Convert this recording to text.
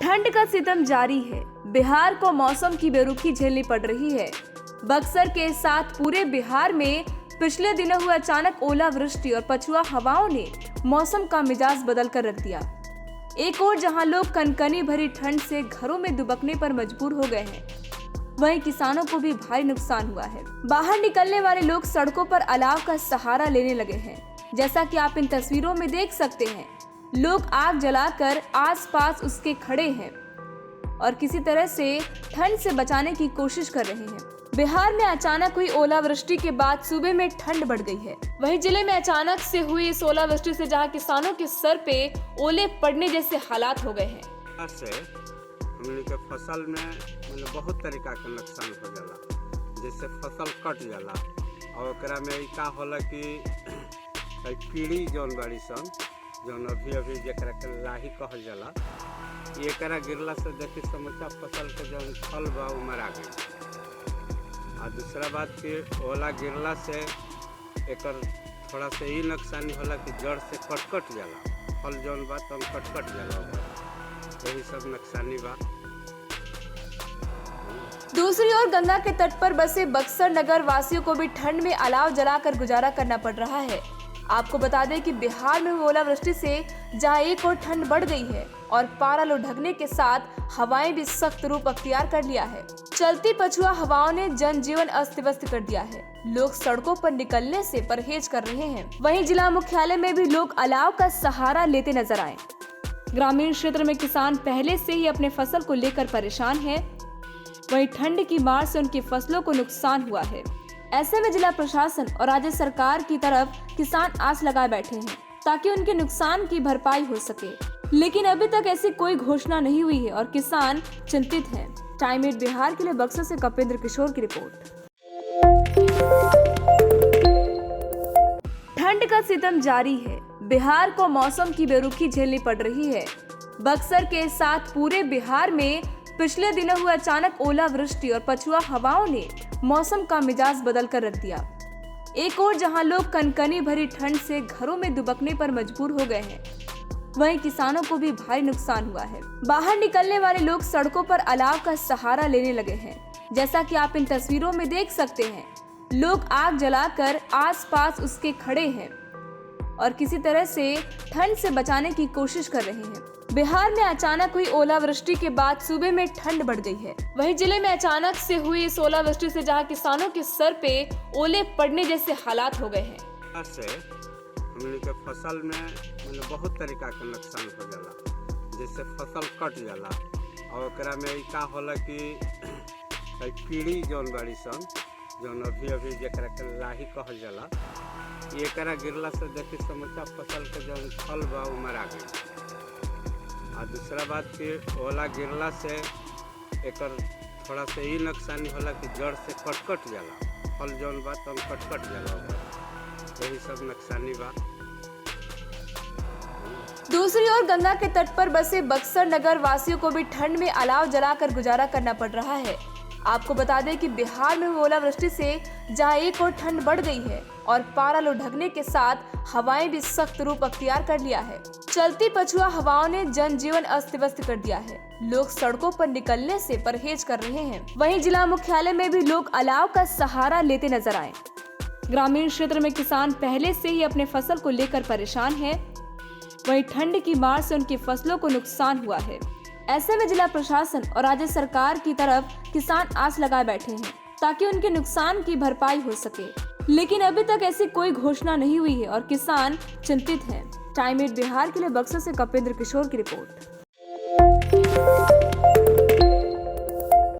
ठंड का सितम जारी है। बिहार को मौसम की बेरुखी झेलनी पड़ रही है। बक्सर के साथ पूरे बिहार में पिछले दिनों हुए अचानक ओलावृष्टि और पछुआ हवाओं ने मौसम का मिजाज बदल कर रख दिया। एक ओर जहां लोग कनकनी भरी ठंड से घरों में दुबकने पर मजबूर हो गए हैं, वहीं किसानों को भी भारी नुकसान हुआ है। बाहर निकलने वाले लोग सड़कों पर अलाव का सहारा लेने लगे हैं। जैसा कि आप इन तस्वीरों में देख सकते हैं, लोग आग जलाकर आसपास उसके खड़े हैं और किसी तरह से ठंड से बचाने की कोशिश कर रहे हैं। बिहार में अचानक हुई ओलावृष्टि के बाद सूबे में ठंड बढ़ गई है। वहीं जिले में अचानक से हुई इस ओलावृष्टि से जहां किसानों के सर पे ओले पड़ने जैसे हालात हो गए हैं। हमने के फसल में मतलब बहुत तरीका के नुकसान हो जाला, जैसे फसल कट जाला और ओकरा में का होला कि कीड़ी जौन बाड़ी सन जौन अभी जकरा के लाही कहल जाला, एकरा गिरला से देखी समस्या फसल के जौन फल बा उ मरा गई। और दूसरा बात कि ओला गिरला से एकर थोड़ा से ही नुकसानी होला कि जड़ से कट जाला, फल जौन बा तौन कट जाला, यही सब नुकसानी बा। दूसरी ओर गंगा के तट पर बसे बक्सर नगर वासियों को भी ठंड में अलाव जलाकर गुजारा करना पड़ रहा है। आपको बता दें कि बिहार में ओलावृष्टि से जहां एक और ठंड बढ़ गई है और पारा लुढ़कने के साथ हवाएं भी सख्त रूप अख्तियार कर लिया है। चलती पछुआ हवाओं ने जनजीवन अस्त व्यस्त कर दिया है। लोग सड़कों पर निकलने से परहेज कर रहे हैं। वहीं जिला मुख्यालय में भी लोग अलाव का सहारा लेते नजर आए। ग्रामीण क्षेत्र में किसान पहले से ही अपने फसल को लेकर परेशान है। वहीं ठंड की मार से उनकी फसलों को नुकसान हुआ है। ऐसे में जिला प्रशासन और राज्य सरकार की तरफ किसान आस लगाए बैठे हैं ताकि उनके नुकसान की भरपाई हो सके, लेकिन अभी तक ऐसी कोई घोषणा नहीं हुई है और किसान चिंतित हैं। टाइम 8 बिहार के लिए बक्सर से कपिंद्र किशोर की रिपोर्ट। ठंड का सितम जारी है। बिहार को मौसम की बेरुखी झेलनी पड़ रही है। बक्सर के साथ पूरे बिहार में पिछले दिनों हुए अचानक ओलावृष्टि और पछुआ हवाओं ने मौसम का मिजाज बदल कर रख दिया। एक ओर जहां लोग कनकनी भरी ठंड से घरों में दुबकने पर मजबूर हो गए हैं, वहीं किसानों को भी भारी नुकसान हुआ है। बाहर निकलने वाले लोग सड़कों पर अलाव का सहारा लेने लगे हैं। जैसा कि आप इन तस्वीरों में देख सकते हैं, लोग आग जलाकर आसपास उसके खड़े हैं और किसी तरह से ठंड से बचाने की कोशिश कर रहे हैं। बिहार में अचानक हुई ओलावृष्टि के बाद सूबे में ठंड बढ़ गई है। वहीं जिले में अचानक से हुई इस ओलावृष्टि से जहां किसानों के सर पे ओले पड़ने जैसे हालात हो गए हैं। हमने के फसल में मतलब बहुत तरीका के नुकसान हो जाला, जैसे फसल कट जाला और ओकरा में का होला कि कीड़ी जौन बाड़ी सन जौन अभी जकरा के लाही कहल जाला, एकरा गिरला से देखी समस्या फसल के जौन फल बा उ मरा गई। और दूसरा बात कि ओला गिरला से एकर थोड़ा से ही नुकसानी होला कि जड़ से कट जाला, फल जौन बा तौन कट जाला, यही सब नुकसानी बा। दूसरी ओर गंगा के तट पर बसे बक्सर नगर वासियों को भी ठंड में अलाव जलाकर गुजारा करना पड़ रहा है। आपको बता दें कि बिहार में ओलावृष्टि से जहां एक और ठंड बढ़ गई है और पारा लुढ़कने के साथ हवाएं भी सख्त रूप अख्तियार कर लिया है। चलती पछुआ हवाओं ने जनजीवन अस्त व्यस्त कर दिया है। लोग सड़कों पर निकलने से परहेज कर रहे हैं। वहीं जिला मुख्यालय में भी लोग अलाव का सहारा लेते नजर आए। ग्रामीण क्षेत्र में किसान पहले से ही अपने फसल को लेकर परेशान है। वहीं ठंड की मार से उनकी फसलों को नुकसान हुआ है। ऐसे में जिला प्रशासन और राज्य सरकार की तरफ किसान आस लगाए बैठे हैं ताकि उनके नुकसान की भरपाई हो सके, लेकिन अभी तक ऐसी कोई घोषणा नहीं हुई है और किसान चिंतित हैं। टाइम 8 बिहार के लिए बक्सर से कपिंद्र किशोर की रिपोर्ट।